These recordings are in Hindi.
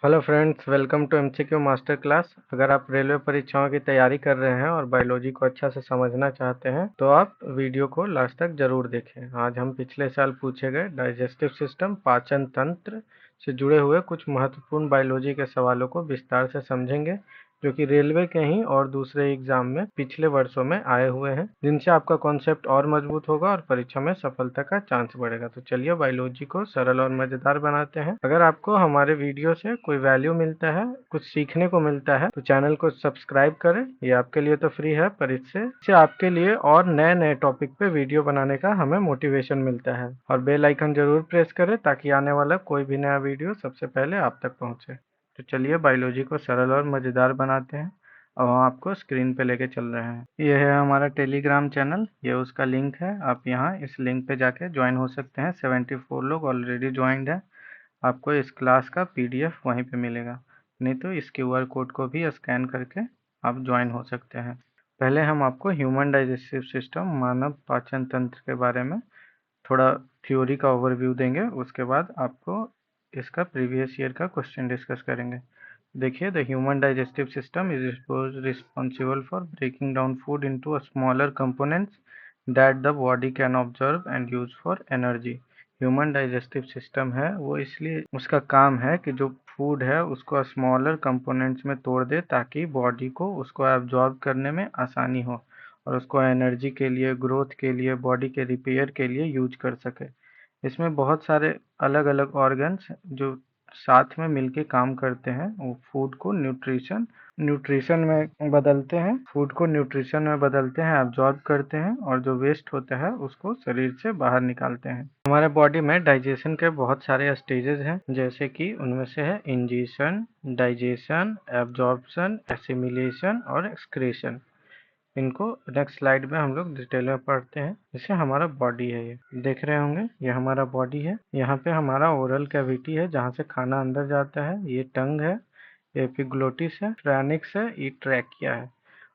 Hello friends, welcome to MCQ master class. अगर आप रेलवे परीक्षाओं की तैयारी कर रहे हैं और बायोलॉजी को अच्छा से समझना चाहते हैं तो आप वीडियो को लास्ट तक जरूर देखें। आज हम पिछले साल पूछे गए डाइजेस्टिव सिस्टम पाचन तंत्र से जुड़े हुए कुछ महत्वपूर्ण बायोलॉजी के सवालों को विस्तार से समझेंगे, जो कि रेलवे के ही और दूसरे एग्जाम में पिछले वर्षों में आए हुए हैं, जिनसे आपका कॉन्सेप्ट और मजबूत होगा और परीक्षा में सफलता का चांस बढ़ेगा। तो चलिए बायोलॉजी को सरल और मजेदार बनाते हैं। अगर आपको हमारे वीडियो से कोई वैल्यू मिलता है, कुछ सीखने को मिलता है, तो चैनल को सब्सक्राइब करें। ये आपके लिए तो फ्री है, पर इससे आपके लिए और नए नए टॉपिक पे वीडियो बनाने का हमें मोटिवेशन मिलता है। और बेल आइकन जरूर प्रेस करें ताकि आने वाला कोई भी नया वीडियो सबसे पहले आप तक पहुंचे। तो चलिए बायोलॉजी को सरल और मज़ेदार बनाते हैं। अब हम आपको स्क्रीन पे लेके चल रहे हैं। ये है हमारा टेलीग्राम चैनल, ये उसका लिंक है। आप यहाँ इस लिंक पे जाके ज्वाइन हो सकते हैं। 74 लोग ऑलरेडी ज्वाइंड है। आपको इस क्लास का पीडीएफ वहीं पे मिलेगा, नहीं तो इस क्यूआर कोड को भी स्कैन करके आप ज्वाइन हो सकते हैं। पहले हम आपको ह्यूमन डाइजेस्टिव सिस्टम मानव पाचन तंत्र के बारे में थोड़ा थ्योरी का ओवरव्यू देंगे। उसके बाद आपको इसका प्रीवियस ईयर का क्वेश्चन डिस्कस करेंगे। देखिए, the human digestive system is responsible for breaking down food into smaller components that the body can observe and use for energy. Human digestive system है वो, इसलिए उसका काम है कि जो फूड है उसको स्मॉलर कंपोनेंट्स में तोड़ दे ताकि बॉडी को उसको एब्जॉर्ब करने में आसानी हो और उसको एनर्जी के लिए, ग्रोथ के लिए, बॉडी के रिपेयर के लिए यूज कर सके। इसमें बहुत सारे अलग अलग ऑर्गन्स जो साथ में मिलके काम करते हैं, वो फूड को न्यूट्रिशन न्यूट्रिशन में बदलते हैं, फूड को न्यूट्रिशन में बदलते हैं, एब्जॉर्ब करते हैं और जो वेस्ट होता है उसको शरीर से बाहर निकालते हैं। हमारे बॉडी में डाइजेशन के बहुत सारे स्टेजेस हैं, जैसे कि उनमें से है इंजेशन, डाइजेशन, एब्जॉर्प्शन, एसिमिलेशन और एक्सक्रीशन। इनको नेक्स्ट स्लाइड में हम लोग डिटेल में पढ़ते हैं। जैसे हमारा बॉडी है, ये देख रहे होंगे, ये हमारा बॉडी है। यहाँ पे हमारा ओरल कैविटी है जहाँ से खाना अंदर जाता है। ये टंग है, ये एपिग्लोटिस है, फ्रैनिक्स है, ये ट्रैकिया है।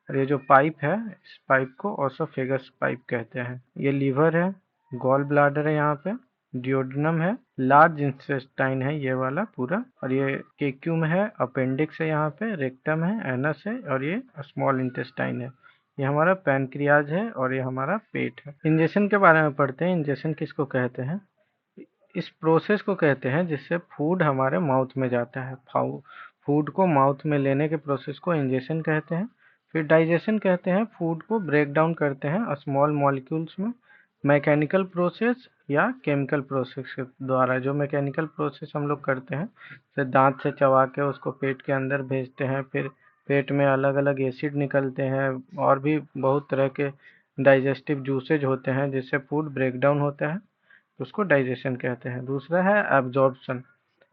और ये जो पाइप है, इस पाइप को ओसोफेगस पाइप कहते हैं। ये लीवर है, गॉल ब्लाडर है यहाँ पे, डियोडनम है, लार्ज इंटेस्टाइन है ये वाला पूरा, और ये केक्यूम है, अपेंडिक्स है यहाँ पे, रेक्टम है, एनस है, और ये स्मॉल इंटेस्टाइन है। ये हमारा पैनक्रियाज है और ये हमारा पेट है। इंजेशन के बारे में पढ़ते हैं। इंजेशन किसको कहते हैं? इस प्रोसेस को कहते हैं जिससे फूड हमारे माउथ में जाता है। फूड को माउथ में लेने के प्रोसेस को इंजेशन कहते हैं। फिर डाइजेशन कहते हैं, फूड को ब्रेक डाउन करते हैं स्मॉल मॉलिक्यूल्स में, मैकेनिकल प्रोसेस या केमिकल प्रोसेस के द्वारा। जो मैकेनिकल प्रोसेस हम लोग करते हैं, जैसे दांत से चबा के उसको पेट के अंदर भेजते हैं, फिर पेट में अलग अलग एसिड निकलते हैं, और भी बहुत तरह के डाइजेस्टिव जूसेज होते हैं जिससे फूड ब्रेक डाउन होता है, उसको डाइजेशन कहते हैं। दूसरा है एब्जॉर्प्शन।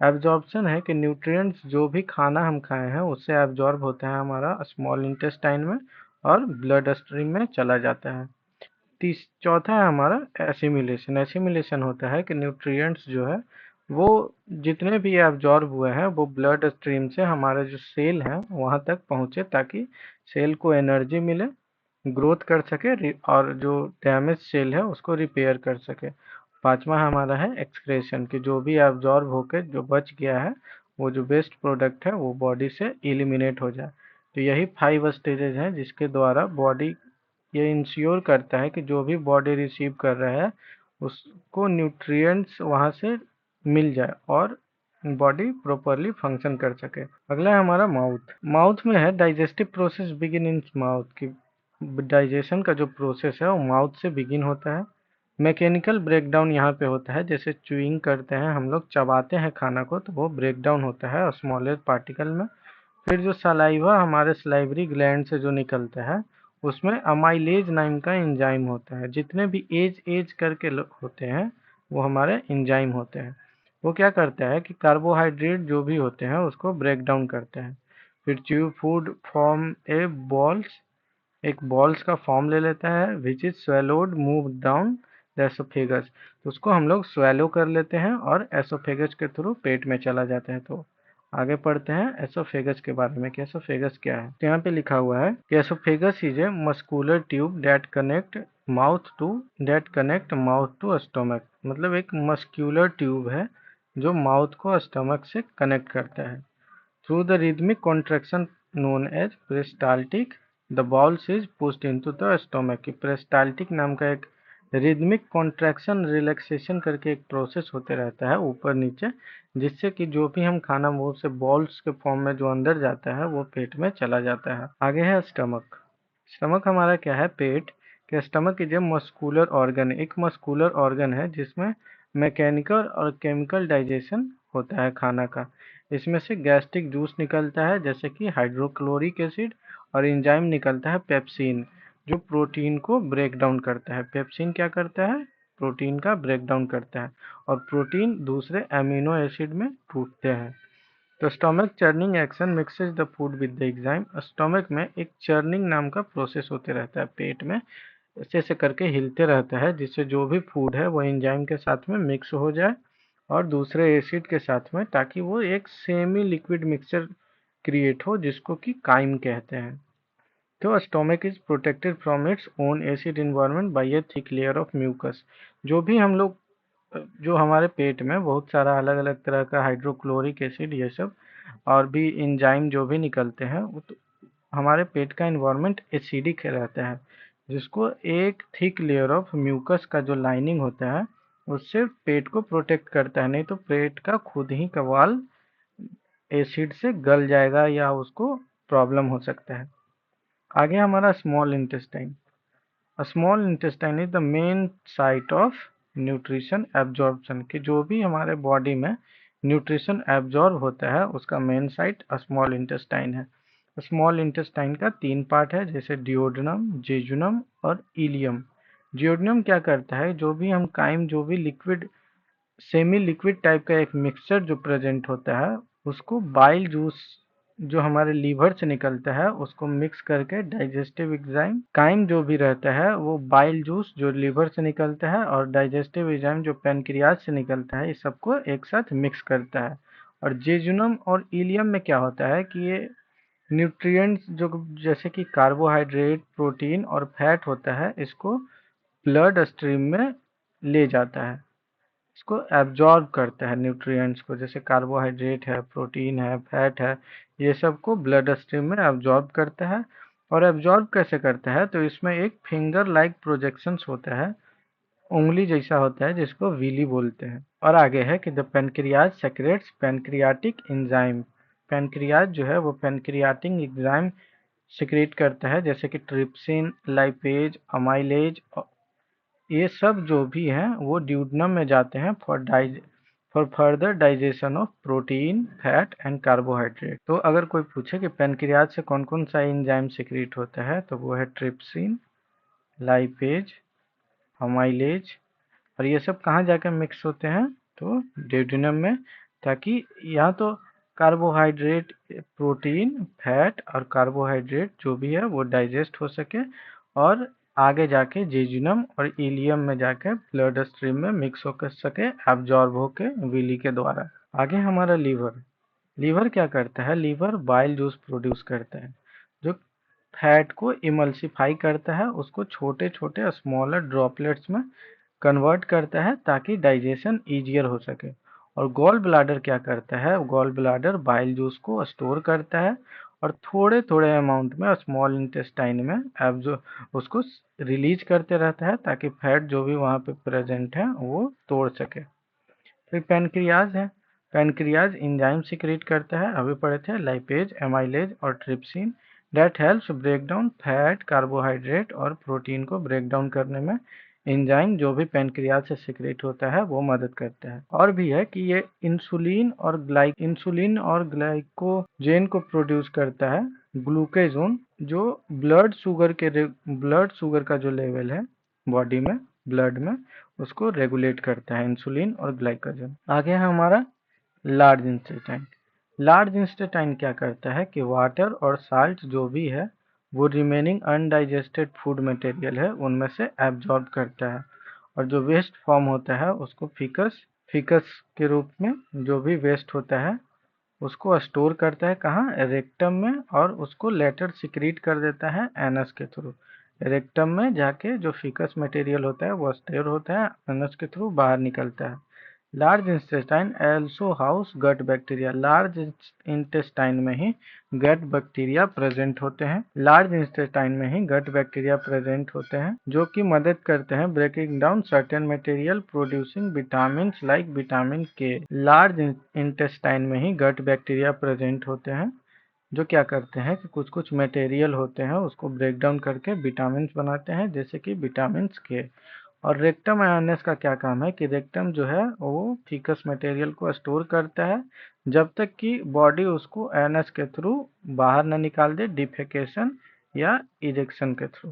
एब्जॉर्प्शन है कि न्यूट्रिएंट्स जो भी खाना हम खाए हैं उससे एब्जॉर्ब होता है हमारा स्मॉल इंटेस्टाइन में और ब्लड स्ट्रीम में चला जाता है। चौथा है हमारा एसिमिलेशन। एसिमिलेशन होता है कि न्यूट्रिएंट्स जो है वो जितने भी एब्जॉर्ब हुए हैं वो ब्लड स्ट्रीम से हमारे जो सेल हैं वहां तक पहुंचे, ताकि सेल को एनर्जी मिले, ग्रोथ कर सके और जो डैमेज सेल है उसको रिपेयर कर सके। पांचवा हमारा है एक्सक्रेशन, कि जो भी एब्जॉर्ब होकर जो बच गया है, वो जो वेस्ट प्रोडक्ट है वो बॉडी से एलिमिनेट हो जाए। तो यही 5 स्टेजेस हैं जिसके द्वारा बॉडी ये इंश्योर करता है कि जो भी बॉडी रिसीव कर रहा है उसको न्यूट्रिएंट्स वहां से मिल जाए और बॉडी प्रॉपरली फंक्शन कर सके। अगला है हमारा माउथ। माउथ में है digestive process begin in mouth, की डाइजेशन का जो प्रोसेस है वो माउथ से बिगिन होता है। मैकेनिकल ब्रेकडाउन यहाँ पे होता है, जैसे च्यूइंग करते हैं हम लोग, चबाते हैं खाना को, तो वो ब्रेकडाउन होता है स्मॉलर पार्टिकल में। फिर जो सलाइवा हमारे सलाइवरी ग्लैंड से जो निकलता है उसमें अमाइलेज नाम का एंजाइम होता है। जितने भी एज एज करके होते हैं वो हमारे एंजाइम होते हैं। वो क्या करता है कि कार्बोहाइड्रेट जो भी होते हैं उसको ब्रेक डाउन करते हैं। फिर च्यू फूड फॉर्म ए बॉल्स, एक बॉल्स का फॉर्म ले लेता है, which is swallowed move down the oesophagus. तो उसको हम लोग स्वेलो कर लेते हैं और एसोफेगस के थ्रू पेट में चला जाता है। तो आगे पढ़ते हैं एसोफेगस के बारे में कि एसोफेगस क्या है। तो यहाँ पे लिखा हुआ है कि esophagus is a muscular tube that connect mouth to stomach. मतलब एक मस्क्यूलर ट्यूब है जो माउथ को स्टमक से कनेक्ट करता है। Through the rhythmic contraction known as peristaltic, the bowels is pushed into the stomach। peristaltic नाम का एक रिदमिक कॉन्ट्रैक्शन रिलैक्सेशन करके एक प्रोसेस होते रहता है ऊपर नीचे, जिससे कि जो भी हम खाना मुंह से बॉल्स के फॉर्म में जो अंदर जाता है वो पेट में चला जाता है। आगे है स्टमक। स्टमक हमारा क्या है, पेट के stomach is a muscular organ, एक मस्कुलर ऑर्गन है जिसमें मैकेनिकल और केमिकल डाइजेशन होता है खाना का। इसमें से गैस्ट्रिक जूस निकलता है जैसे कि हाइड्रोक्लोरिक एसिड, और एंजाइम निकलता है पेप्सिन, जो प्रोटीन को ब्रेक डाउन करता है। पेप्सिन क्या करता है, प्रोटीन का ब्रेक डाउन करता है, और प्रोटीन दूसरे अमीनो एसिड में टूटते हैं। तो stomach churning action mixes the food with the enzyme. Stomach में एक चर्निंग नाम का प्रोसेस होते रहता है, पेट में ऐसे ऐसे करके हिलते रहता है, जिससे जो भी फूड है वो एंजाइम के साथ में मिक्स हो जाए और दूसरे एसिड के साथ में, ताकि वो एक सेमी लिक्विड मिक्सचर क्रिएट हो, जिसको कि काइम कहते हैं। तो stomach is protected from its own acid environment by a thick layer of mucus. जो भी हम लोग जो हमारे पेट में बहुत सारा अलग अलग तरह का हाइड्रोक्लोरिक एसिड ये सब और भी एंजाइम जो भी निकलते हैं, वो तो हमारे पेट का इन्वायरमेंट एसिडिक रहता है, जिसको एक थिक लेयर ऑफ म्यूकस का जो लाइनिंग होता है उससे पेट को प्रोटेक्ट करता है, नहीं तो पेट का खुद ही का वॉल एसिड से गल जाएगा या उसको प्रॉब्लम हो सकता है। आगे हमारा small intestine. Small intestine is the main site of nutrition absorption, कि जो भी हमारे बॉडी में न्यूट्रिशन एब्जॉर्ब होता है उसका मेन साइट स्मॉल इंटेस्टाइन है। स्मॉल इंटेस्टाइन का तीन पार्ट है, जैसे डिओडनम, जेजुनम और इलियम। डिओडनम क्या करता है, जो भी हम काइम जो भी लिक्विड सेमी लिक्विड टाइप का एक मिक्सचर जो प्रेजेंट होता है उसको बाइल जूस जो हमारे लीवर से निकलता है उसको मिक्स करके डाइजेस्टिव एंजाइम काइम जो भी रहता है वो बाइल जूस जो लीवर से निकलता है और डाइजेस्टिव एंजाइम जो पैनक्रियाज से निकलता है, इस सबको एक साथ मिक्स करता है। और जेजुनम और इलियम में क्या होता है कि ये न्यूट्रिएंट्स जो जैसे कि कार्बोहाइड्रेट, प्रोटीन और फैट होता है, इसको ब्लड स्ट्रीम में ले जाता है, इसको एब्जॉर्ब करता है न्यूट्रिएंट्स को, जैसे कार्बोहाइड्रेट है, प्रोटीन है, फैट है, ये सब को ब्लड स्ट्रीम में एब्जॉर्ब करता है। और एब्जॉर्ब कैसे करता है, तो इसमें एक फिंगर लाइक प्रोजेक्शंस होता है, उंगली जैसा होता है, जिसको विली बोलते हैं। और आगे है कि the pancreas secrets pancreatic enzyme. Pancreas जो है वो पेनक्रियाटिक एंजाइम सिक्रेट करता है, जैसे कि ट्रिप्सिन, लाइपेज, अमाइलेज, ये सब जो भी हैं वो ड्यूडेनम में जाते हैं for further digestion of protein, fat and carbohydrate. तो अगर कोई पूछे कि पेनक्रियाज से कौन कौन सा एंजाइम सिक्रेट होता है, तो वो है ट्रिप्सिन, लाइपेज, अमाइलेज, और ये सब कहाँ जाकर मिक्स होते हैं, तो ड्यूडेनम में, ताकि या तो कार्बोहाइड्रेट, प्रोटीन, फैट और कार्बोहाइड्रेट जो भी है वो डाइजेस्ट हो सके और आगे जाके जेजुनम और इलियम में जाके ब्लड स्ट्रीम में मिक्स होकर सके, एब्जॉर्ब होके विली के द्वारा। आगे हमारा लीवर। लीवर क्या करता है, लीवर बाइल जूस प्रोड्यूस करता है, जो फैट को इमल्सिफाई करता है, उसको छोटे छोटे स्मॉलर ड्रॉपलेट्स में कन्वर्ट करता है ताकि डाइजेशन ईजियर हो सके। और गॉल ब्लाडर क्या करता है, गॉल ब्लाडर बाइल जूस को स्टोर करता है और थोड़े थोड़े अमाउंट में स्मॉल इंटेस्टाइन में एब्जो उसको रिलीज करते रहता है, ताकि फैट जो भी वहाँ पे प्रेजेंट है वो तोड़ सके। फिर पैनक्रियाज है। पैनक्रियाज एंजाइम सिक्रेट करता है, अभी पढ़े थे, लाइपेज, एमाइलेज और trypsin, that helps break down fat, carbohydrate और प्रोटीन को ब्रेक डाउन करने में एंजाइम जो भी पैनक्रियाज से सिक्रेट होता है वो मदद करता है। और भी है कि ये इंसुलिन और ग्लाइकोजेन को प्रोड्यूस करता है, ग्लूकेजोन, जो ब्लड शुगर का जो लेवल है बॉडी में, ब्लड में, उसको रेगुलेट करता है इंसुलिन और ग्लाइकोजन। आगे है हमारा लार्ज इंस्टेटाइन। लार्ज इंस्टेटाइन क्या करता है कि वाटर और साल्ट जो भी है वो रिमेनिंग अनडाइजेस्टेड फूड मटेरियल है उनमें से एब्जॉर्ब करता है, और जो वेस्ट फॉर्म होता है उसको फिकस के रूप में जो भी वेस्ट होता है उसको स्टोर करता है, कहाँ, रेक्टम में, और उसको लेटर सिक्रीट कर देता है एनस के थ्रू। रेक्टम में जाके जो फिकस मटेरियल होता है वो स्टोर होता है, एनस के थ्रू बाहर निकलता है। Large intestine also house gut bacteria. Large intestine में ही गट बैक्टीरिया प्रेजेंट होते हैं। लार्ज इंटेस्टाइन में ही गट बैक्टीरिया प्रेजेंट होते हैं जो कि मदद करते हैं breaking down certain material producing vitamin like vitamin K. Large intestine में ही गट बैक्टीरिया प्रेजेंट होते हैं जो क्या करते हैं कि कुछ कुछ मटेरियल होते हैं उसको ब्रेक डाउन करके विटामिन बनाते हैं जैसे कि विटामिन के। और रेक्टम आयनस का क्या काम है कि रेक्टम जो है वो फीकस मटेरियल को स्टोर करता है जब तक कि बॉडी उसको आयनस के थ्रू बाहर ना निकाल दे डिफेकेशन या इजेक्शन के थ्रू,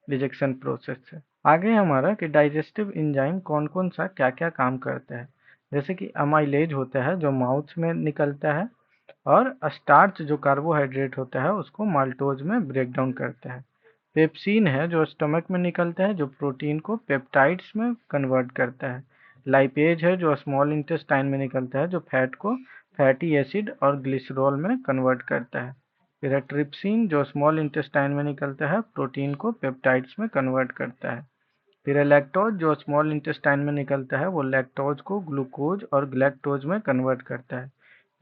रिजेक्शन प्रोसेस से। आगे हमारा कि डाइजेस्टिव एंजाइम कौन कौन सा क्या क्या काम करता है। जैसे कि अमाइलेज होता है जो माउथ में निकलता है और स्टार्च जो कार्बोहाइड्रेट होता है उसको माल्टोज में ब्रेक डाउन करता है। पेप्सिन है जो स्टमक में निकलता है जो प्रोटीन को पेप्टाइड्स में कन्वर्ट करता है। लाइपेज है जो स्मॉल इंटेस्टाइन में निकलता है जो फैट को फैटी एसिड और ग्लिसरॉल में कन्वर्ट करता है। फिर है ट्रिप्सिन जो स्मॉल इंटेस्टाइन में निकलता है प्रोटीन को पेप्टाइड्स में कन्वर्ट करता है। फिर है लैक्टोज जो स्मॉल इंटेस्टाइन में निकलता है वो लैक्टोज को ग्लूकोज और ग्लैक्टोज में कन्वर्ट करता है।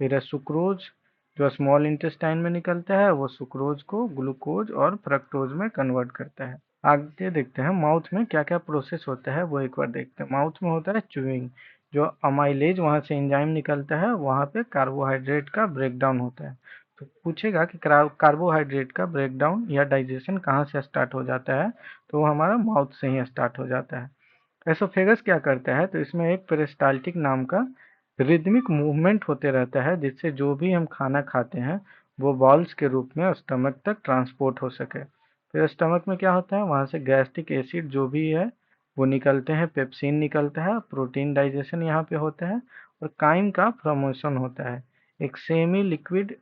फिर है सुक्रोज जो स्मॉल इंटेस्टाइन में निकलता है वो सुक्रोज को ग्लूकोज और फ्रक्टोज में कन्वर्ट करता है। आगे देखते हैं माउथ में क्या क्या प्रोसेस होता है वो एक बार देखते हैं। माउथ में होता है च्यूइंग जो अमाइलेज वहां से एंजाइम निकलता है वहां पे कार्बोहाइड्रेट का ब्रेकडाउन होता है। तो पूछेगा कि कार्बोहाइड्रेट का ब्रेकडाउन या डाइजेशन कहाँ से स्टार्ट हो जाता है तो वो हमारा माउथ से ही स्टार्ट हो जाता है। एसोफेगस क्या करता है तो इसमें एक पेरिस्टाल्टिक नाम का रिदमिक मूवमेंट होते रहता है जिससे जो भी हम खाना खाते हैं वो बॉल्स के रूप में स्टमक तक ट्रांसपोर्ट हो सके। फिर स्टमक में क्या होता है वहाँ से गैस्ट्रिक एसिड जो भी है वो निकलते हैं, पेप्सिन निकलता है, प्रोटीन डाइजेशन यहाँ पे होता है और काइम का फॉर्मेशन होता है। एक सेमी लिक्विड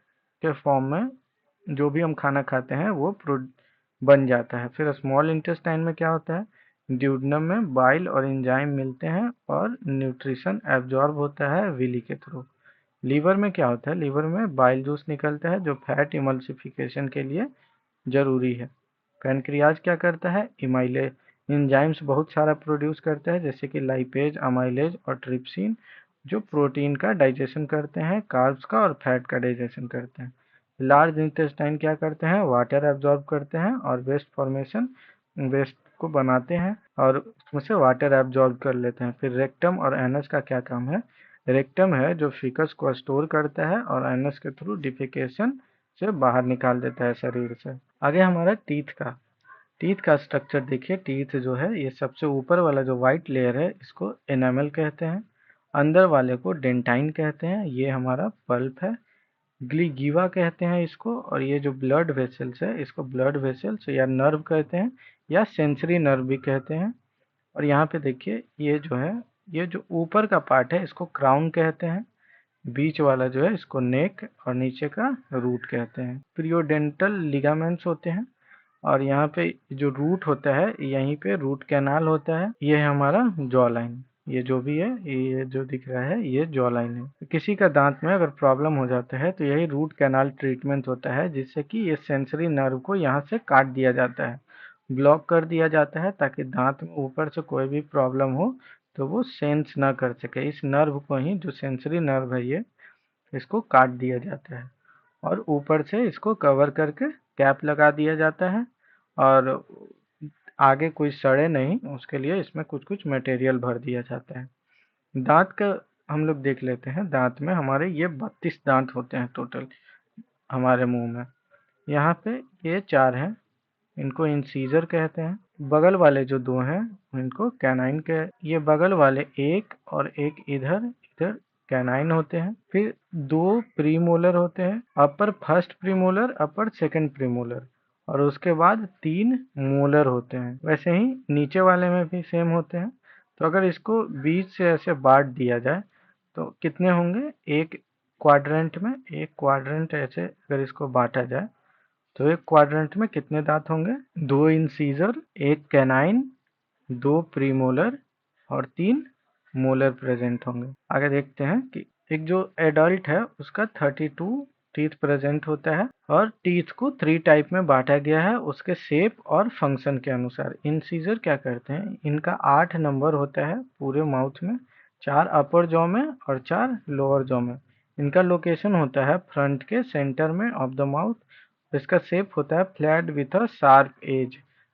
के फॉर्म में जो भी हम खाना खाते हैं वो बन जाता है। फिर स्मॉल इंटेस्टाइन में क्या होता है ड्यूडेनम में बाइल और एंजाइम मिलते हैं और न्यूट्रिशन एब्जॉर्ब होता है विली के थ्रू। लीवर में क्या होता है लीवर में बाइल जूस निकलता है जो फैट इमल्सिफिकेशन के लिए जरूरी है। पैनक्रियाज क्या करता है इमाइलेज एंजाइम्स बहुत सारा प्रोड्यूस करता है जैसे कि लाइपेज अमाइलेज और ट्रिप्सिन जो प्रोटीन का डाइजेशन करते हैं, कार्ब्स का और फैट का डाइजेशन करते हैं। लार्ज इंटेस्टाइन क्या करते हैं वाटर एब्जॉर्ब करते हैं और वेस्ट फॉर्मेशन वेस्ट को बनाते हैं और उसमें से वाटर एब्जॉर्ब कर लेते हैं। फिर रेक्टम और एनस का क्या काम है रेक्टम है जो फिकस को स्टोर करता है और एनस के थ्रू डिफिकेशन से बाहर निकाल देता है शरीर से। आगे हमारा टीथ का स्ट्रक्चर देखिए। टीथ जो है ये सबसे ऊपर वाला जो व्हाइट लेयर है इसको एनामल कहते हैं, अंदर वाले को डेंटाइन कहते हैं, ये हमारा पल्प है। ग्लीगीवा कहते हैं इसको और ये जो ब्लड वेसल्स है इसको ब्लड वेसल्स या नर्व कहते हैं या सेंसरी नर्व भी कहते हैं। और यहाँ पे देखिए ये जो है ये जो ऊपर का पार्ट है इसको क्राउन कहते हैं, बीच वाला जो है इसको नेक और नीचे का रूट कहते हैं। पीरियोडेंटल लिगामेंट्स होते हैं और यहाँ पे जो रूट होता है यहीं पे रूट कैनाल होता है। ये है हमारा जॉ लाइन, ये जो भी है ये जो दिख रहा है ये जॉ लाइन है। किसी का दांत में अगर प्रॉब्लम हो जाता है तो यही रूट कैनाल ट्रीटमेंट होता है जिससे कि ये सेंसरी नर्व को यहाँ से काट दिया जाता है, ब्लॉक कर दिया जाता है ताकि दांत में ऊपर से कोई भी प्रॉब्लम हो तो वो सेंस ना कर सके। इस नर्व को ही जो सेंसरी नर्व है ये इसको काट दिया जाता है और ऊपर से इसको कवर करके कैप लगा दिया जाता है और आगे कोई सड़े नहीं उसके लिए इसमें कुछ कुछ मटेरियल भर दिया जाता है। दांत का हम लोग देख लेते हैं। दांत में हमारे ये 32 दांत होते हैं टोटल हमारे मुंह में। यहाँ पे ये 4 हैं, इनको इंसीजर कहते हैं। बगल वाले जो 2 हैं इनको कैनाइन के, ये बगल वाले एक और एक इधर इधर कैनाइन होते हैं। फिर 2 प्रीमोलर होते हैं, अपर फर्स्ट प्रीमोलर अपर सेकंड प्रीमोलर और उसके बाद 3 मोलर होते हैं। वैसे ही नीचे वाले में भी सेम होते हैं। तो अगर इसको बीच से ऐसे बांट दिया जाए तो कितने होंगे एक क्वाड्रेंट में, एक क्वाड्रेंट ऐसे अगर इसको बांटा जाए तो एक क्वाड्रेंट में कितने दांत होंगे 2 इंसीजर, एक कैनाइन, 2 प्रीमोलर और 3 मोलर प्रेजेंट होंगे। आगे देखते हैं कि एक जो एडल्ट है उसका 32 टीथ प्रेजेंट होता है और टीथ को 3 टाइप में बांटा गया है उसके शेप और फंक्शन के अनुसार। इंसीजर क्या करते हैं इनका 8 नंबर होता है पूरे माउथ में 4 अपर जॉ में और 4 लोअर जॉ में। इनका लोकेशन होता है फ्रंट के सेंटर में ऑफ द माउथ। इसका शेप होता है flat with a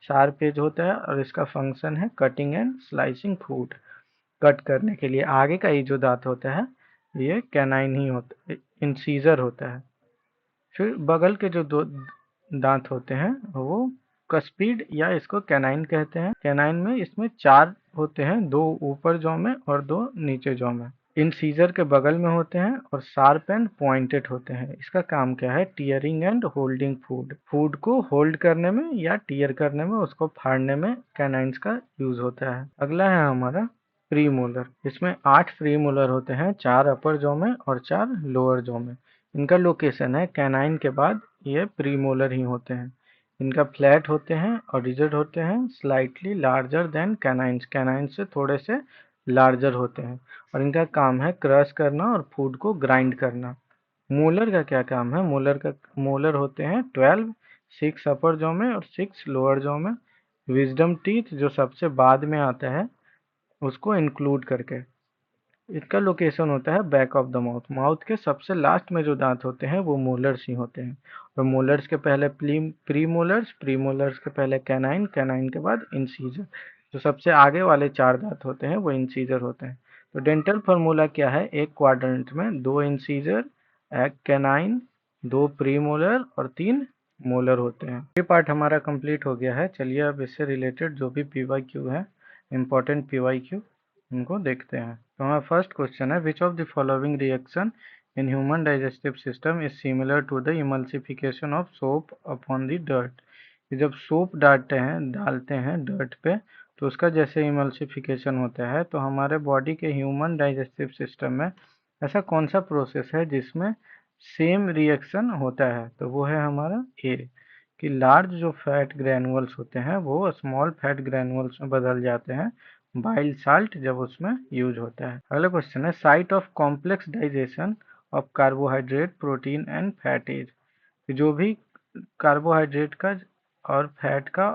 sharp edge होता है और इसका फंक्शन है cutting and slicing food. Cut करने के लिए आगे का ये जो दांत होता है ये कैनाइन ही होता है, इंसीजर होता है। फिर बगल के जो दो दांत होते हैं वो कस्पिड या इसको कैनाइन कहते हैं। कैनाइन में इसमें 4 होते हैं, 2 ऊपर जॉ में और 2 नीचे जॉ में। इंसीजर के बगल में होते हैं और शार्प एंड पॉइंटेड होते हैं। इसका काम क्या है? टीयरिंग एंड होल्डिंग फूड को होल्ड करने में या टीयर करने में, उसको फाड़ने में कैनाइन्स का यूज होता है। अगला है हमारा प्रीमोलर। इसमें 8 प्रीमोलर होते हैं, 4 अपर जॉ में और 4 लोअर जॉ में। इनका लोकेशन है कैनाइन के बाद ये प्रीमोलर ही होते हैं। इनका फ्लैट होते हैं और रिजिड होते हैं, slightly larger than canines, canines से थोड़े से लार्जर होते हैं। और इनका काम है क्रश करना और फूड को ग्राइंड करना। मोलर का क्या काम है? मोलर होते हैं 12, 6 अपर जॉ में और 6 लोअर जॉ में। विजडम टीथ जो सबसे बाद में आता है उसको इंक्लूड करके। इसका लोकेशन होता है back of the mouth. Mouth के सबसे लास्ट में जो दांत होते हैं वो मोलर्स ही होते हैं। और मोलर्स के पहले प्रीमोलर्स, प्रीमोलर्स के पहले कैनाइन, कैनाइन के बाद इंसीजर। जो सबसे आगे वाले 4 दांत होते हैं वो इंसीजर होते हैं। तो डेंटल फार्मूला क्या है? एक क्वाड्रेंट में 2 इंसीजर, एक कैनाइन, 2 प्रीमोलर और 3 मोलर होते हैं। ये पार्ट हमारा कंप्लीट हो गया है। चलिए अब इससे रिलेटेड जो भी पीवाईक्यू है, इंपॉर्टेंट पीवाईक्यू, उनको देखते हैं। तो हमारा फर्स्ट क्वेश्चन है, which of the following reaction in human digestive system is similar to the emulsification of soap upon the dirt. जब सोप डालते हैं डर्ट पे तो उसका जैसे इमल्सिफिकेशन होता है, तो हमारे बॉडी के ह्यूमन डाइजेस्टिव सिस्टम में ऐसा कौन सा प्रोसेस है जिसमें सेम रिएक्शन होता है? तो वो है हमारा ए, कि लार्ज जो फैट ग्रैनुअल्स होते हैं वो स्मॉल फैट ग्रैनुअल्स में बदल जाते हैं बाइल साल्ट जब उसमें यूज होता है। अगला क्वेश्चन है, site of complex digestion of carbohydrate, protein and fat is. जो भी कार्बोहाइड्रेट का और फैट का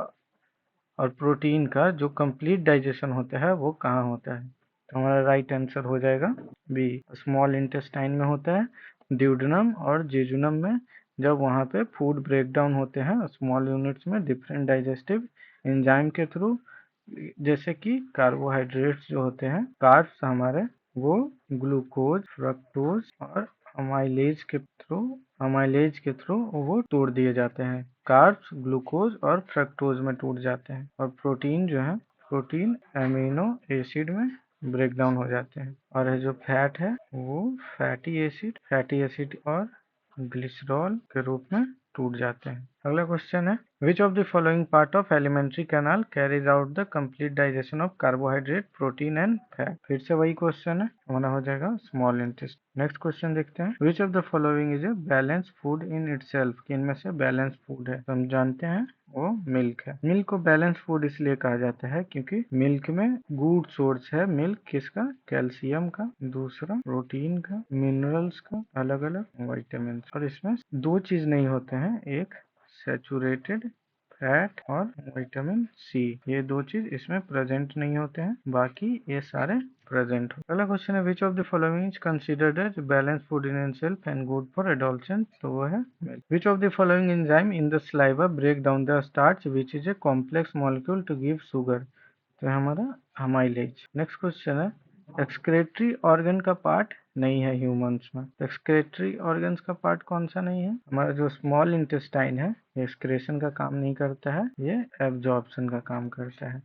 और प्रोटीन का जो कंप्लीट डाइजेशन होता है वो कहाँ होता है? तो हमारा राइट आंसर हो जाएगा बी, स्मॉल इंटेस्टाइन में होता है, ड्यूडेनम और जेजुनम में। जब वहाँ पे फूड ब्रेक डाउन होते हैं स्मॉल यूनिट्स में डिफरेंट डाइजेस्टिव एंजाइम के थ्रू, जैसे कि कार्बोहाइड्रेट्स जो होते हैं, कार्ब्स हमारे, वो ग्लूकोज, फ्रक्टोज और अमाइलेज के थ्रू वो तोड़ दिए जाते हैं। कार्ब्स ग्लूकोज और फ्रक्टोज में टूट जाते हैं। और प्रोटीन जो है, प्रोटीन एमिनो एसिड में ब्रेक डाउन हो जाते हैं। और जो फैट है वो फैटी एसिड और ग्लिसरॉल के रूप में टूट जाते हैं। अगला क्वेश्चन है, which of the following part of alimentary canal carries out the complete digestion of carbohydrate, protein and fat. फिर से वही क्वेश्चन है, हमारा हो जाएगा स्मॉल इंटेस्ट। नेक्स्ट क्वेश्चन देखते हैं, विच of the following is a balance food in itself. कि इनमें से बैलेंस फूड है? तो हम जानते हैं वो मिल्क है। मिल्क को बैलेंस फूड इसलिए कहा जाता है क्योंकि मिल्क में गुड सोर्स है। मिल्क किसका? कैल्शियम का, दूसरा प्रोटीन का, मिनरल्स का, अलग अलग विटामिन। और इसमें 2 चीज नहीं होते हैं, एक सैचुरेटेड फैट और विटामिन सी। ये 2 चीज इसमें प्रेजेंट नहीं होते हैं, बाकी ये सारे प्रेजेंट हो। अगला क्वेश्चन है, which of the following is considered as balance food in itself and good for adolescent. तो वो है milk. Which of the following enzyme in the saliva break down the starch which is a complex molecule to give sugar. तो हमारा अमाइलेज। नेक्स्ट क्वेश्चन है, एक्सक्रेटरी ऑर्गन का पार्ट नहीं है ह्यूमंस में। एक्सक्रेटरी ऑर्गन्स का पार्ट कौन सा नहीं है? हमारा जो स्मॉल इंटेस्टाइन है, ये एक्सक्रेशन का काम नहीं करता है, ये एब्जॉर्प्शन का काम करता है।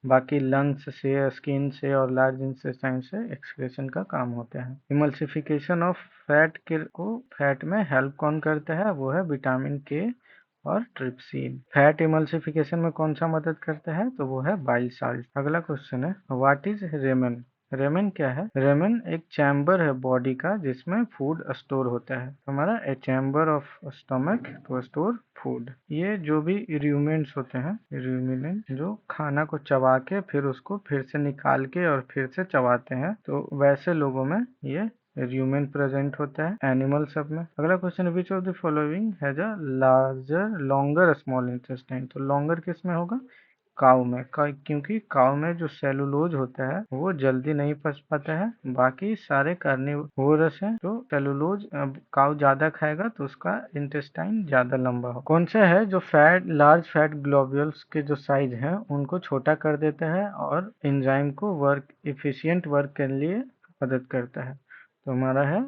बाकी लंग्स से, स्किन से और लार्ज इंटेस्टाइन से एक्सक्रेशन का काम होता है। इमल्सिफिकेशन ऑफ फैट में हेल्प कौन करता है? वो है विटामिन के और ट्रिप्सिन। फैट इमल्सिफिकेशन में कौन सा मदद करता है? तो वो है बाइल साल्ट। अगला क्वेश्चन है, व्हाट इज रेमन। रेमन क्या है? रेमन एक चैम्बर है बॉडी का जिसमें फूड स्टोर होता है। हमारा a chamber of stomach to store food. ये जो भी रूमेंट्स होते हैं, रूमिनेंट, जो खाना को चबा के फिर उसको फिर से निकाल के और फिर से चबाते हैं, तो वैसे लोगों में ये र्यूमेन प्रेजेंट होता है एनिमल सब में। अगला question, which of the following has a larger longer small intestine. तो लॉन्गर किस में होगा? काऊ में क्योंकि काऊ में जो सेलुलोज होता है वो जल्दी नहीं पच पाता है, बाकी सारे कार्निवोरस हैं तो सेलुलोज काऊ ज्यादा खाएगा तो उसका इंटेस्टाइन ज्यादा लंबा हो। कौन सा है जो लार्ज फैट ग्लोब्यूल्स के जो साइज हैं उनको छोटा कर देता है और एंजाइम को इफिशियंट वर्क के लिए मदद करता है? तो हमारा है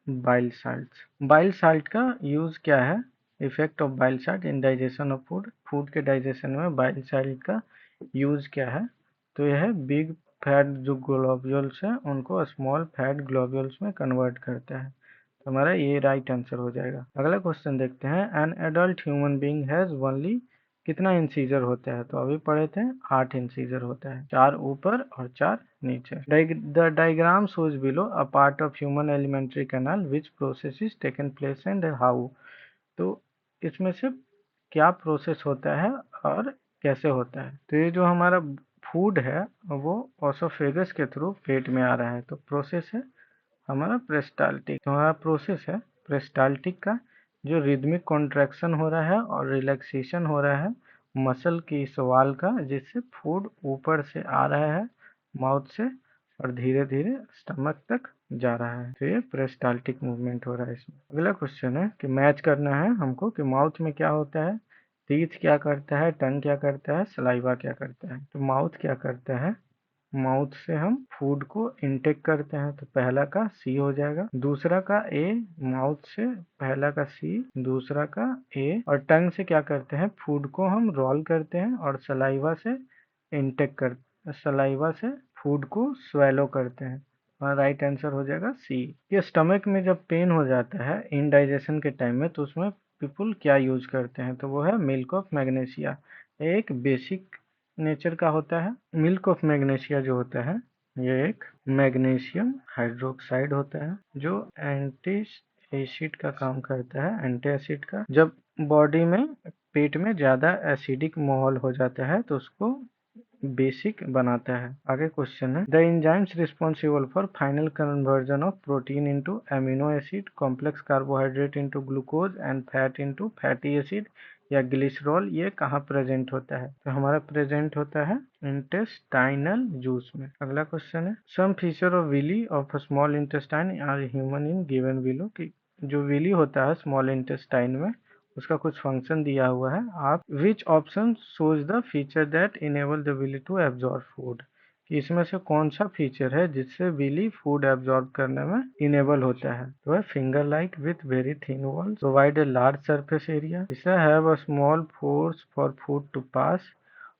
बाइल साल्ट। बाइल साल्ट का यूज क्या है? Effect of bile salt in digestion of food. Food के डाइजेशन में बाइल साल्ट का यूज क्या है? तो यह है बिग फैट जो ग्लोब्यूल्स हैं उनको स्मॉल फैट ग्लोब्यूल्स में कन्वर्ट करता है। तो हमारा ये राइट आंसर हो जाएगा। अगला क्वेश्चन देखते हैं। An adult human being has only कितना इंसीजर होता है? तो अभी पढ़े थे 8 इंसीजर होता है, 4 ऊपर और 4 नीचे। The diagram shows below a part of human alimentary canal which process is taken place and how। तो इसमें से क्या प्रोसेस होता है और कैसे होता है? तो ये जो हमारा फूड है वो ओसोफेगस के थ्रू पेट में आ रहा है, तो प्रोसेस है हमारा पेरिस्टाल्टिक। तो हमारा प्रोसेस है पेरिस्टाल्टिक का, जो रिदमिक कॉन्ट्रैक्शन हो रहा है और रिलैक्सेशन हो रहा है मसल की इस वाल का, जिससे फूड ऊपर से आ रहा है माउथ से और धीरे धीरे स्टमक तक जा रहा है। तो ये पेरिस्टाल्टिक मूवमेंट हो रहा है इसमें। अगला क्वेश्चन है कि मैच करना है हमको कि माउथ में क्या होता है, टीथ क्या करता है, टंग क्या करता है, सलाइवा क्या करता है। तो माउथ क्या करता है? माउथ से हम फूड को इनटेक करते हैं, तो पहला का सी हो जाएगा, दूसरा का ए। माउथ से पहला का सी, दूसरा का ए। और टंग से क्या करते हैं? फूड को हम रोल करते हैं और सलाइवा से फूड को स्वेलो करते हैं। और राइट आंसर हो जाएगा सी। ये स्टमक में जब पेन हो जाता है इनडाइजेशन के टाइम में, तो उसमें पीपल क्या यूज करते हैं? तो वो है मिल्क ऑफ मैग्नीशिया। एक बेसिक नेचर का होता है। मिल्क ऑफ मैग्नीशिया जो होता है ये एक मैग्नीशियम हाइड्रोक्साइड होता है जो एंटी एसिड का काम करता है, एंटी एसिड का। जब बॉडी में पेट में ज्यादा एसिडिक माहौल हो जाता है तो उसको बेसिक बनाता है। आगे क्वेश्चन है the enzymes responsible for final conversion of protein into amino acid, complex carbohydrate into glucose and fat into fatty acid या ग्लिसरॉल, ये कहाँ प्रेजेंट होता है? तो हमारा प्रेजेंट होता है इंटेस्टाइनल जूस में। अगला क्वेश्चन है some feature of villi of small intestine are human in given below. कि जो विली होता है स्मॉल इंटेस्टाइन में उसका कुछ फंक्शन दिया हुआ है। आप which option shows the feature that enable the villi to absorb food. कि इसमें से कौन सा फीचर है जिससे विली फूड एब्जॉर्ब करने में इनेबल होता है? तो है finger like with very thin walls, provide a large surface area, इसे have a small force for food to pass,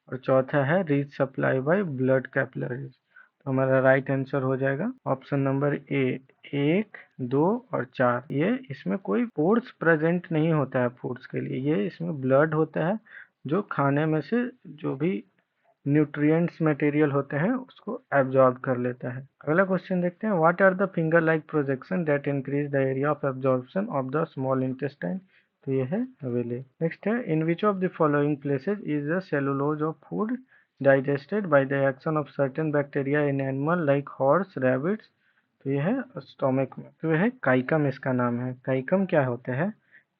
और चौथा है rich supply by blood capillaries. तो हमारा राइट आंसर हो जाएगा ऑप्शन नंबर ए, 1, 2 और 4। ये इसमें कोई पोर्स प्रेजेंट नहीं होता है फूड्स के लिए, ये इसमें ब्लड होता है जो खाने में से जो भी न्यूट्रिएंट्स मटेरियल होते हैं उसको एब्जॉर्ब कर लेता है। अगला क्वेश्चन देखते हैं what are the finger like projection that increase the area of absorption of the small intestine. तो ये है विली। नेक्स्ट है in which of the following places is the cellulose of food digested by the action of certain bacteria in animal like horse, rabbits। तो ये है स्टोमक में। तो यह है काइकम, इसका नाम है। काइकम क्या होता है?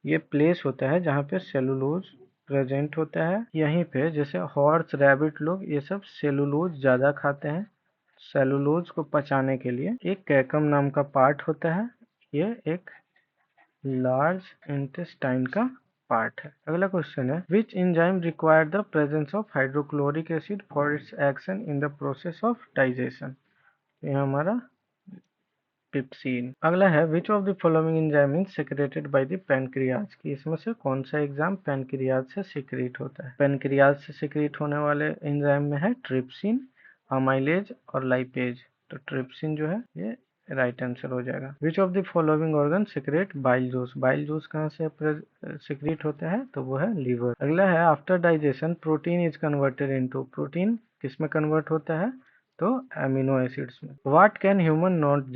ये प्लेस होता है जहाँ पे सेलुलोज प्रेजेंट होता है। यहीं पे जैसे हॉर्स, रैबिट लोग ये सब सेलुलोज ज्यादा खाते हैं। सेलुलोज को पचाने के लिए एक कैकम नाम का पार्ट होता है, ये एक लार्ज इंटेस्टाइन का पार्ट है। अगला क्वेश्चन है which enzyme require the presence of hydrochloric acid for its action in the process of digestion. ये हमारा पिप्सिन। अगला है which of the following enzyme is secreted by the pancreas. की इसमें से कौन सा एग्जाम पैनक्रियाज से सीक्रेट होता है? पैनक्रियाज से सीक्रेट होने वाले एंजाइम में है ट्रिप्सिन, अमाइलेज और लाइपेज। तो ट्रिप्सिन जो है ये राइट आंसर हो जाएगा। विच of the following organ secret bile juice. Bile juice कहाँ से सीक्रेट होता है? तो वो है लीवर। अगला है after digestion protein is converted into. Protein किसमें कन्वर्ट होता है? तो अमीनो एसिड्स में। What can human not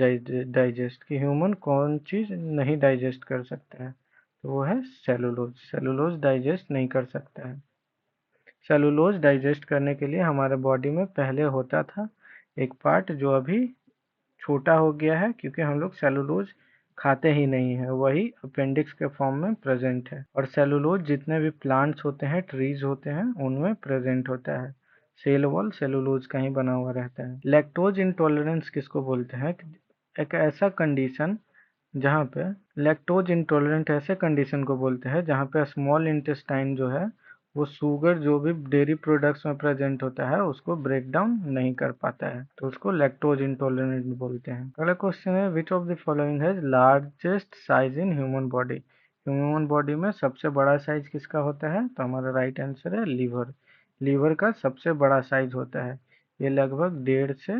digest. कि ह्यूमन कौन चीज नहीं डाइजेस्ट कर सकता है? तो वो है सेलुलोज। सेलुलोज डाइजेस्ट नहीं कर सकता है। सेलुलोज डाइजेस्ट करने के लिए हमारे बॉडी में पहले होता था एक पार्ट जो अभी छोटा हो गया है, क्योंकि हम लोग सेलुलोज खाते ही नहीं है, वही अपेंडिक्स के फॉर्म में प्रेजेंट है। और सेलुलोज जितने भी प्लांट्स होते हैं, ट्रीज होते हैं, उनमें प्रेजेंट होता है। सेल वॉल सेलुलोज का ही बना हुआ रहता है। लैक्टोज इंटॉलरेंस किसको बोलते हैं? एक ऐसा कंडीशन जहाँ पे लैक्टोज इंटॉलरेंट ऐसे कंडीशन को बोलते हैं जहाँ पे स्मॉल इंटेस्टाइन जो है वो शुगर जो भी डेयरी प्रोडक्ट्स में प्रेजेंट होता है उसको ब्रेक डाउन नहीं कर पाता है, तो उसको लैक्टोज इंटॉलरेंट बोलते हैं। अगला क्वेश्चन है, which of the following has largest size in human body? Human body में सबसे बड़ा साइज किसका होता है? तो हमारा राइट आंसर है लीवर। लीवर का सबसे बड़ा साइज होता है, ये लगभग 1.5 से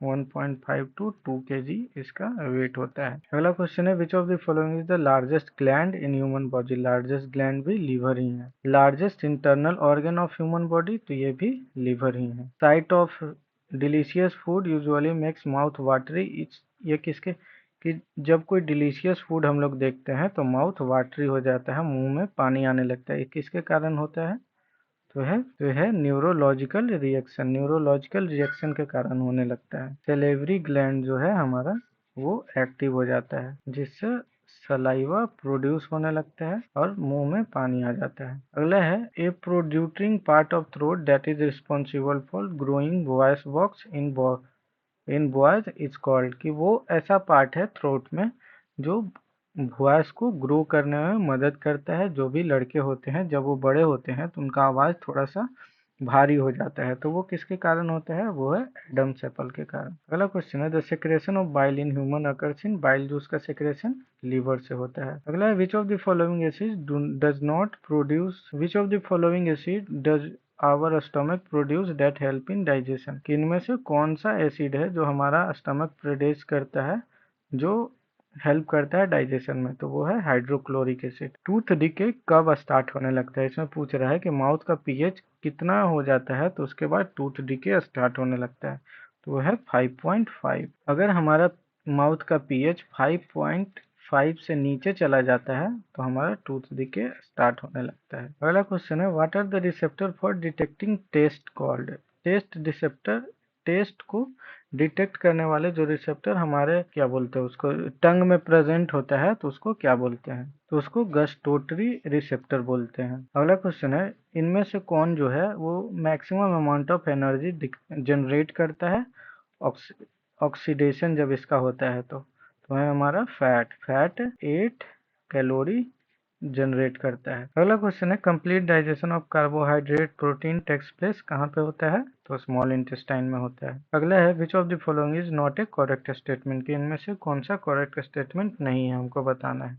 1.5 टू 2 kg इसका वेट होता है। अगला क्वेश्चन है, which of the following is the largest gland in human body? Largest gland भी लीवर ही है। Largest internal organ of human body, तो ये भी लीवर ही है। Site of delicious food usually makes mouth watery, ये किसके कि जब कोई डिलीशियस फूड हम लोग देखते हैं तो माउथ वाटरी हो जाता है, मुंह में पानी आने लगता है, ये किसके कारण होता है? तो है न्यूरोलॉजिकल रिएक्शन। न्यूरोलॉजिकल रिएक्शन के कारण होने लगता है। सेलेवरी ग्लैंड जो है हमारा वो एक्टिव हो जाता है, जिससे सलाइवा प्रोड्यूस होने लगता है और मुंह में पानी आ जाता है। अगला है, a protruding part of throat that is responsible for growing voice box in boys is called, कि वो ऐसा पार्ट है थ्रोट में जो वॉइस को ग्रो करने में मदद करता है। जो भी लड़के होते हैं जब वो बड़े होते हैं तो उनका आवाज़ थोड़ा सा भारी हो जाता है, तो वो किसके कारण होता है? वो है एडम्स एप्पल के कारण। अगला क्वेश्चन है, the secretion of bile in human occurs in, bile juice का सेक्रेशन लीवर से होता है। अगला है, which of the following acid does not produce, which of the following acid does our stomach produce that help in digestion, कि इनमें से कौन सा एसिड है जो हमारा स्टमक प्रोड्यूस करता है, जो हेल्प करता है डाइजेशन में? तो वो है हाइड्रोक्लोरिक एसिड। टूथ डिके कब स्टार्ट होने लगता है? इसमें पूछ रहा है कि माउथ का पीएच कितना हो जाता है तो उसके बाद टूथ डिके स्टार्ट होने लगता है, तो वो है 5.5। अगर हमारा माउथ का पीएच 5.5 से नीचे चला जाता है तो हमारा टूथ डिके स्टार्ट होने लगता है। अगला क्वेश्चन है, what are the receptor for detecting taste called? Taste receptor, taste को डिटेक्ट करने वाले जो रिसेप्टर हमारे क्या बोलते हैं उसको, टंग में प्रेजेंट होता है तो उसको क्या बोलते हैं? तो उसको गस्टोटरी रिसेप्टर बोलते हैं। अगला क्वेश्चन है, इनमें से कौन जो है वो maximum amount of energy generate करता है ऑक्सीडेशन जब इसका होता है? तो है हमारा फैट। फैट 8 कैलोरी जनरेट करता है। अगला क्वेश्चन है, complete digestion of carbohydrate protein takes place कहाँ पे होता है? तो स्मॉल इंटेस्टाइन में होता है। अगला है, which of the following is not A correct statement, कि इनमें से कौन सा करेक्ट स्टेटमेंट नहीं है, हमको बताना है।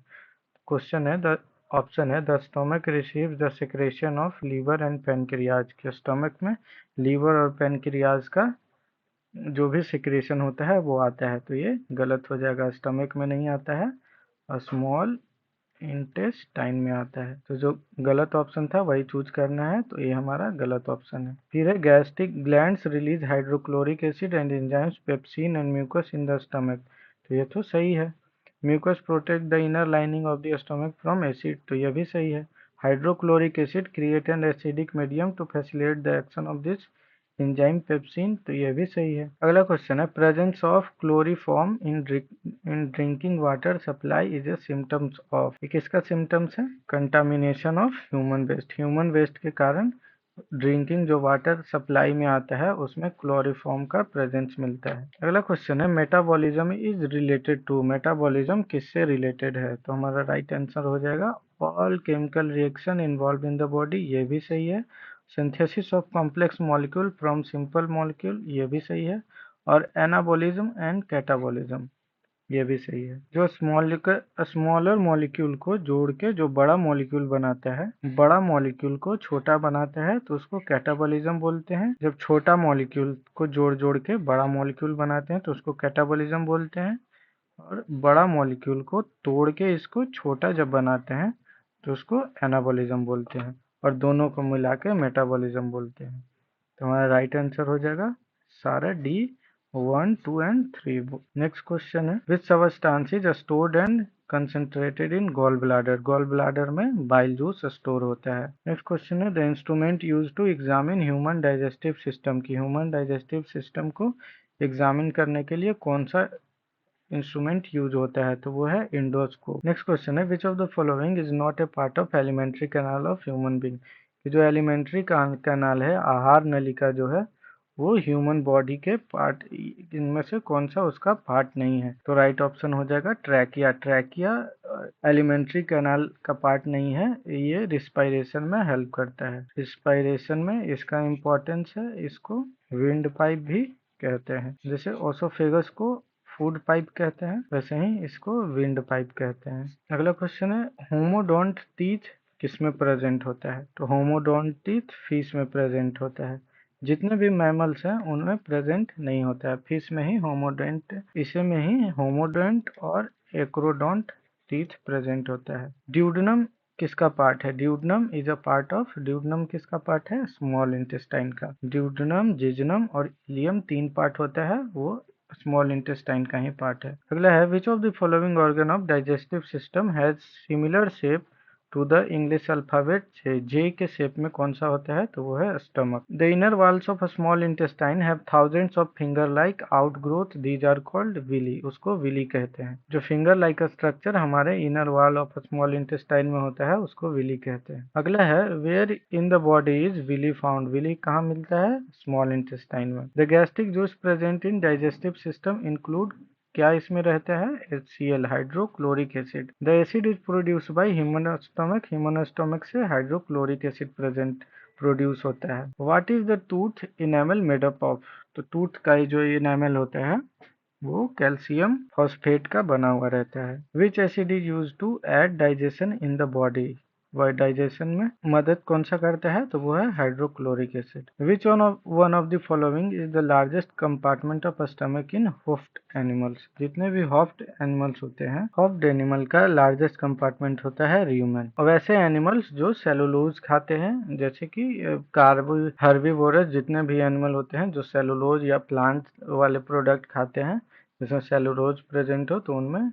क्वेश्चन है, द ऑप्शन है, the stomach receive the secretion of liver and pancreas, के स्टोमक में लीवर और पेनक्रियाज का जो भी सिक्रेशन होता है वो आता है, तो ये गलत हो जाएगा। स्टमक में नहीं आता है और स्मॉल इंटेस्टाइन में आता है, तो जो गलत ऑप्शन था वही चूज करना है, तो ये हमारा गलत ऑप्शन है। फिर है, gastric glands release hydrochloric acid and enzymes pepsin and mucus in the stomach, तो ये तो सही है। Mucus protect the inner lining of the stomach from acid, तो ये भी सही है। Hydrochloric acid create an acidic medium to facilitate the action of this enzyme pepsin, तो ये भी सही है। अगला क्वेश्चन है, presence of chloroform in drinking water supply is a symptoms of, ये किसका सिम्टम्स है? Contamination of human waste. Human waste के कारण ड्रिंकिंग जो वाटर सप्लाई में आता है उसमें क्लोरीफॉर्म का प्रेजेंस मिलता है। अगला क्वेश्चन है, metabolism is related to, metabolism किससे रिलेटेड है? तो हमारा राइट आंसर हो जाएगा all chemical reaction involve in the body, ये भी सही है। Synthesis of complex molecule from simple molecule, ये भी सही है। और एनाबॉलिज्म एंड कैटाबॉलिज्म, ये भी सही है। जो स्मॉलर मॉलिक्यूल को जोड़ के जो बड़ा मॉलिक्यूल बनाता है, बड़ा मॉलिक्यूल को छोटा बनाता है तो उसको कैटाबॉलिज्म बोलते हैं। जब छोटा मॉलिक्यूल को जोड़ जोड़ के बड़ा मॉलिक्यूल बनाते हैं तो उसको कैटाबॉलिज्म बोलते हैं। और बड़ा मॉलिक्यूल को तोड़ के इसको छोटा जब बनाते हैं तो उसको एनाबॉलिज्म बोलते हैं। और दोनों को मिला के मेटाबॉलिज्म बोलते हैं। तो हमारा राइट आंसर हो जाएगा सारा डी 1, 2 एंड 3। नेक्स्ट क्वेश्चन है, which substance is stored and concentrated in gall bladder? Gall bladder में बाइल जूस स्टोर होता है। नेक्स्ट क्वेश्चन है, the instrument use to examine human digestive system, की ह्यूमन डाइजेस्टिव सिस्टम को एग्जामिन करने के लिए कौन सा इंस्ट्रूमेंट यूज होता है, तो वो है इंडोस्कोप। नेक्स्ट क्वेश्चन है, which of the following is not a part of alimentary canal of human being. कि जो एलिमेंट्री कैनाल है, आहार नलिका जो है, वो ह्यूमन बॉडी के पार्ट, इनमें से कौन सा उसका पार्ट नहीं है? तो राइट ऑप्शन हो जाएगा ट्रैकिया। ट्रैकिया एलिमेंट्री कैनाल का पार्ट नहीं है, ये रिस्पायरेशन में हेल्प करता है। रिस्पायरेशन में इसका इम्पोर्टेंस है, इसको विंड पाइप भी कहते हैं। जैसे ओसोफेगस को फूड पाइप कहते हैं, वैसे ही इसको विंड पाइप कहते हैं। अगला क्वेश्चन है, होमोडोंट टीथ किसमें प्रेजेंट होता है? तो होमोडोंट टीथ फिश में प्रेजेंट होता है। जितने भी मैमल्स हैं उनमें प्रेजेंट नहीं होता है, फिश में ही होमोडेंट, इसे में ही होमोडेंट और एक्रोडोंट टीथ प्रेजेंट होता है। ड्यूडनम किसका पार्ट है? Duodenum is a part of, duodenum किसका पार्ट है? स्मॉल इंटेस्टाइन का। ड्यूडनम, जिजनम और इलियम 3 पार्ट होता है, वो स्मॉल इंटेस्टाइन का ही पार्ट है। अगला है, which of the following organ of digestive system has similar shape to the English alphabet J के शेप में कौन सा होता है? तो वो है stomach. The inner walls of a small intestine have thousands of finger like outgrowth, these are called villi. उसको विली कहते हैं। जो फिंगर लाइक स्ट्रक्चर हमारे inner wall of small intestine में होता है, उसको विली कहते हैं। अगला है, where in the body is villi found. Villi कहाँ मिलता है? स्मॉल इंटेस्टाइन में। The gastric juice present in digestive system include, क्या इसमें रहता है? HCl, hydrochloric acid. The acid is produced by human stomach, human stomach से हाइड्रोक्लोरिक एसिड प्रोड्यूस होता है। What is the tooth enamel made up of? तो टूथ का जो इनेमल होता है वो कैल्शियम फॉस्फेट का बना हुआ रहता है। Which acid is use to aid digestion in the body? वह डाइजेशन में मदद कौन सा करता है? तो वो है hydrochloric acid. Which one of the following is the largest compartment of stomach in hoofed animals? जितने भी होफ्ड एनिमल्स होते हैं, होफ्ड एनिमल का लार्जेस्ट कंपार्टमेंट होता है र्यूमेन। और वैसे एनिमल्स जो सेलुलोज खाते हैं, जैसे कि हर्बीवोरस जितने भी एनिमल होते हैं जो सेलुलोज या प्लांट वाले प्रोडक्ट खाते हैं, जिसमें सेलुलोज प्रेजेंट हो, तो उनमें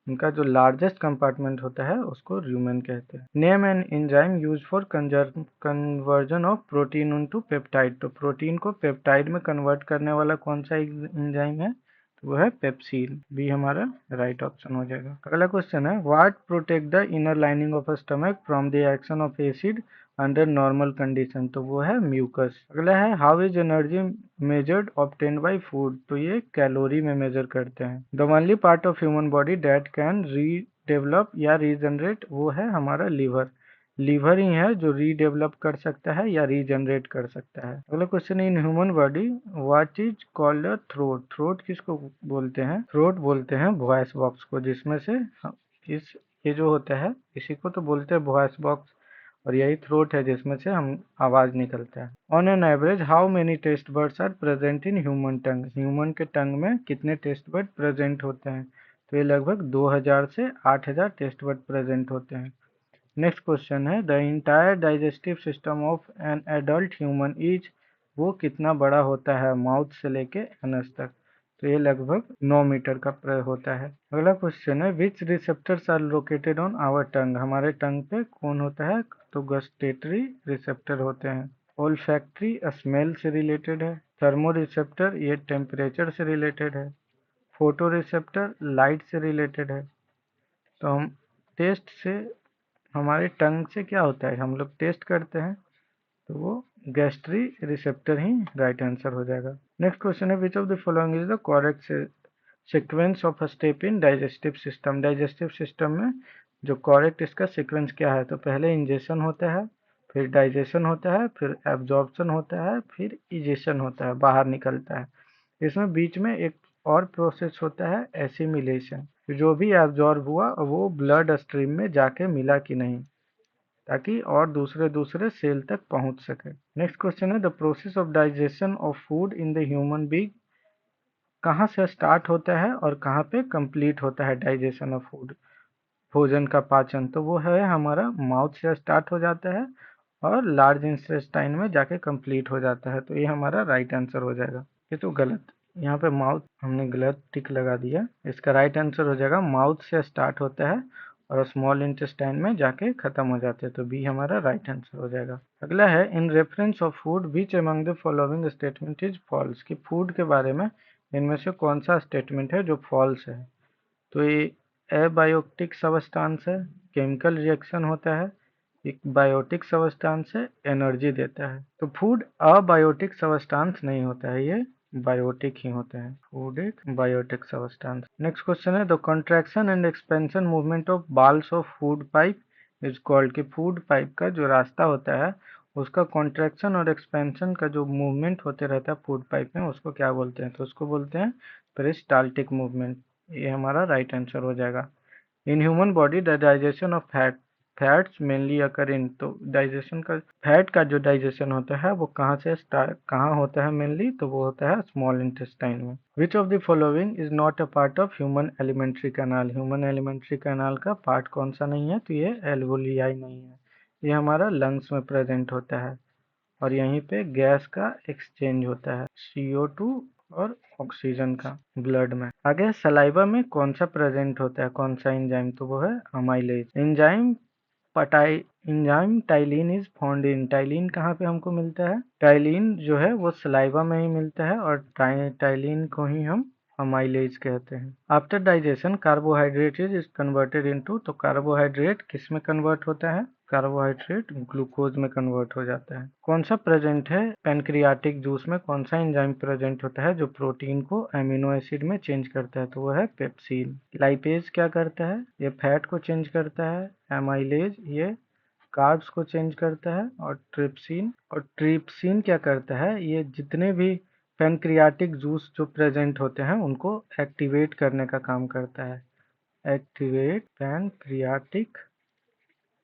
उनका जो लार्जेस्ट कंपार्टमेंट होता है उसको र्यूमेन कहते हैं। Name an enzyme use for conversion of protein into peptide. तो प्रोटीन को पेप्टाइड में कन्वर्ट करने वाला कौन सा एंजाइम है? तो वो है पेप्सिल। बी हमारा राइट ऑप्शन हो जाएगा। अगला क्वेश्चन है, what protect the inner lining of stomach from the action of acid under normal condition? तो वो है म्यूकस। अगला है, how is energy measured obtained by food? तो ये कैलोरी में मेजर करते हैं। The only part of human body that can redevelop या रीजनरेट, वो है हमारा लीवर। लीवर ही है जो रीडेवलप कर सकता है या रीजनरेट कर सकता है। अगला question, in human body what is called a throat? Throat किसको बोलते हैं? थ्रोट बोलते हैं वॉइस बॉक्स को, जिसमें से इस ये जो होता है इसी को तो बोलते हैं वॉइस बॉक्स, और यही थ्रोट है जिसमें से हम आवाज निकलता है। On an average how many taste buds are present in human tongue? Human के टंग में कितने टेस्ट बर्ड प्रेजेंट होते हैं? तो ये लगभग 2000 से 8000 टेस्ट बर्ड प्रेजेंट होते हैं। नेक्स्ट क्वेश्चन है, the entire digestive system of an adult human is, वो कितना बड़ा होता है माउथ से लेके एनस तक? तो ये लगभग 9 मीटर का होता है। अगला क्वेश्चन है, which receptors are located on our tongue? हमारे टंग पे कौन होता है? तो गस्टेटरी रिसेप्टर होते हैं। ओल्फैक्टरी स्मेल से रिलेटेड है। थर्मो रिसेप्टर ये टेम्परेचर से रिलेटेड है। फोटो रिसेप्टर लाइट से रिलेटेड है। तो हम टेस्ट से, हमारे टंग से क्या होता है, हम लोग टेस्ट करते हैं, तो वो गैस्ट्री रिसेप्टर ही राइट आंसर हो जाएगा। नेक्स्ट क्वेश्चन है, which of the following is the correct sequence of a step in digestive system? Digestive system में जो करेक्ट इसका सीक्वेंस क्या है? तो पहले इंजेशन होता है, फिर डाइजेशन होता है, फिर एब्जॉर्प्शन होता है, फिर इजेशन होता है, बाहर निकलता है। इसमें बीच में एक और प्रोसेस होता है एसिमिलेशन। जो भी एब्जॉर्ब हुआ वो ब्लड स्ट्रीम में जाके मिला कि नहीं, ताकि और दूसरे दूसरे सेल तक पहुंच सके। नेक्स्ट क्वेश्चन है, the process of digestion of food in the human being कहाँ से स्टार्ट होता है और कहाँ पे कंप्लीट होता है? डाइजेशन ऑफ फूड, भोजन का पाचन, तो वो है हमारा माउथ से स्टार्ट हो जाता है और लार्ज इंटेस्टाइन में जाके कंप्लीट हो जाता है। तो ये हमारा राइट आंसर हो जाएगा। ये तो गलत, यहाँ पे माउथ हमने गलत टिक लगा दिया। इसका राइट आंसर हो जाएगा, माउथ से स्टार्ट होता है और स्मॉल इंटेस्टाइन में जाके खत्म हो जाते हैं। तो बी हमारा राइट आंसर हो जाएगा। अगला है, in reference of food which among the following statement is false? कि फूड के बारे में इनमें से कौन सा स्टेटमेंट है जो फॉल्स है? तो ये एबायोटिक सब्सटेंस है, केमिकल रिएक्शन होता है। एक बायोटिक सब्सटेंस है, एनर्जी देता है। तो फूड अबायोटिक सब्सटेंस नहीं होता है, ये बायोटिक ही होते हैं। फूड एक बायोटिक सब्सटेंस। नेक्स्ट क्वेश्चन है, the contraction and expansion movement of walls of food pipe is called. कि फूड पाइप का जो रास्ता होता है उसका कॉन्ट्रैक्शन और एक्सपेंशन का जो मूवमेंट होते रहता है फूड पाइप में, उसको क्या बोलते हैं? तो उसको बोलते हैं पेरिस्टाल्टिक मूवमेंट। ये हमारा राइट आंसर हो जाएगा। In human body the digestion of fats mainly occur in. तो डाइजेशन का फैट का जो डाइजेशन होता है वो कहाँ होता है मेनली? तो वो होता है स्मॉल इंटेस्टाइन में। विच of the following is not a part of human alimentary canal. Human alimentary canal का पार्ट कौन सा नहीं है? तो ये एल्वोलियाई नहीं है। ये हमारा लंग्स में प्रेजेंट होता है और यहीं पे गैस का एक्सचेंज होता है, CO2 और ऑक्सीजन का ब्लड में। आगे सलाइवा में कौन सा प्रेजेंट होता है, कौन सा एंजाइम? तो वो है अमाइलेज एंजाइम। पटाई enzyme ptyalin is found in. Ptyalin कहाँ पे हमको मिलता है? टाइलिन जो है वो सलाइवा में ही मिलता है और टाइलिन को ही हम अमाइलेज कहते हैं। After digestion carbohydrate is converted into. तो कार्बोहाइड्रेट किस में कन्वर्ट होता है? कार्बोहाइड्रेट ग्लूकोज में कन्वर्ट हो जाता है। कौन सा प्रेजेंट है पैनक्रियाटिक जूस में? कौन सा एंजाइम प्रेजेंट होता है जो प्रोटीन को अमीनो एसिड में चेंज करता है? तो वो है पेप्सिन। लाइपेज क्या करता है? ये फैट को चेंज करता है। एमाइलेज ये कार्ब्स को चेंज करता है। और ट्रिप्सिन क्या करता है? ये जितने भी पैनक्रियाटिक जूस जो प्रेजेंट होते हैं उनको एक्टिवेट करने का काम करता है। Activate pancreatic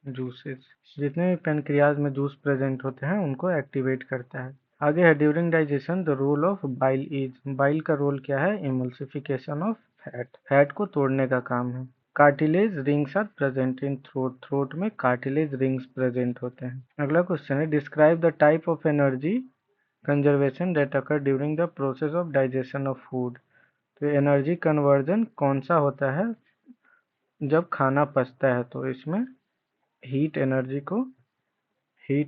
juices. जितने भी पैनक्रियाज में जूस प्रेजेंट होते हैं उनको एक्टिवेट करता है। आगे है during digestion the role of bile is. Bile का रोल क्या है? इमल्सिफिकेशन ऑफ फैट को तोड़ने का काम है। Cartilage rings are present in throat. Throat में कार्टिलेज रिंग्स प्रेजेंट होते हैं। अगला क्वेश्चन है, describe the type of energy conservation that occur during the process of digestion of food. तो एनर्जी कन्वर्जन कौन सा होता है जब खाना पचता है? तो इसमें हीट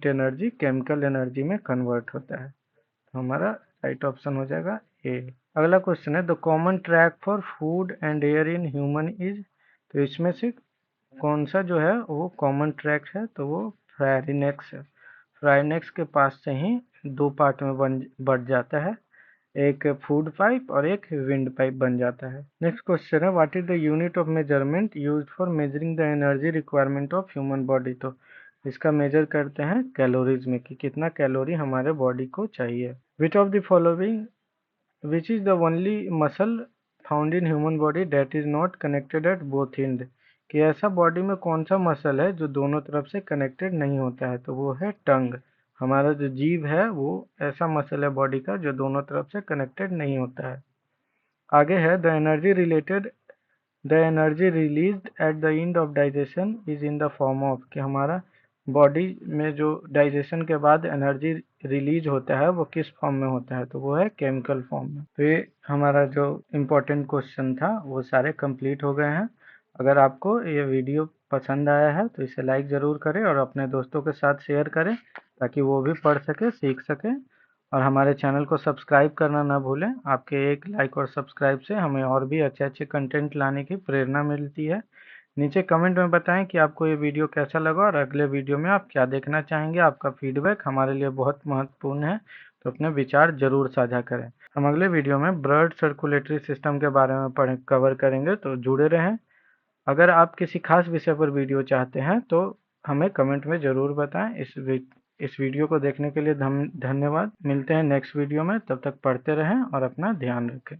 एनर्जी केमिकल एनर्जी में कन्वर्ट होता है। तो हमारा राइट ऑप्शन हो जाएगा ए। अगला क्वेश्चन है, the common track for food and air in human is. तो इसमें से कौन सा जो है वो कॉमन ट्रैक है? तो वो फ्रायरिनेक्स है। फ्रायरिनेक्स के पास से ही दो पार्ट में बढ़ जाता है, एक फूड पाइप और एक विंड पाइप बन जाता है। नेक्स्ट क्वेश्चन है, what is the unit of measurement used for measuring the energy requirement of human body. तो इसका मेजर करते हैं कैलोरीज में कि कितना कैलोरी हमारे बॉडी को चाहिए। विच of the following which is the only muscle found in human body that is not connected at both and. कि ऐसा बॉडी में कौन सा मसल है जो दोनों तरफ से कनेक्टेड नहीं होता है? तो वो है टंग। हमारा जो जीभ है वो ऐसा मसल है बॉडी का जो दोनों तरफ से कनेक्टेड नहीं होता है। आगे है, the energy released at the end of digestion is in the form of. कि हमारा बॉडी में जो डाइजेशन के बाद एनर्जी रिलीज होता है वो किस फॉर्म में होता है? तो वो है केमिकल फॉर्म में। तो ये हमारा जो इम्पोर्टेंट क्वेश्चन था वो सारे कंप्लीट हो गए हैं। अगर आपको ये वीडियो पसंद आया है तो इसे लाइक ज़रूर करें और अपने दोस्तों के साथ शेयर करें ताकि वो भी पढ़ सके, सीख सके। और हमारे चैनल को सब्सक्राइब करना ना भूलें। आपके एक लाइक और सब्सक्राइब से हमें और भी अच्छे अच्छे कंटेंट लाने की प्रेरणा मिलती है। नीचे कमेंट में बताएं कि आपको ये वीडियो कैसा लगा और अगले वीडियो में आप क्या देखना चाहेंगे। आपका फीडबैक हमारे लिए बहुत महत्वपूर्ण है, तो अपने विचार ज़रूर साझा करें। हम अगले वीडियो में ब्लड सर्कुलेटरी सिस्टम के बारे में कवर करेंगे, तो जुड़े रहें। अगर आप किसी खास विषय पर वीडियो चाहते हैं तो हमें कमेंट में ज़रूर बताएं। इस वीडियो को देखने के लिए धन्यवाद। मिलते हैं नेक्स्ट वीडियो में, तब तक पढ़ते रहें और अपना ध्यान रखें।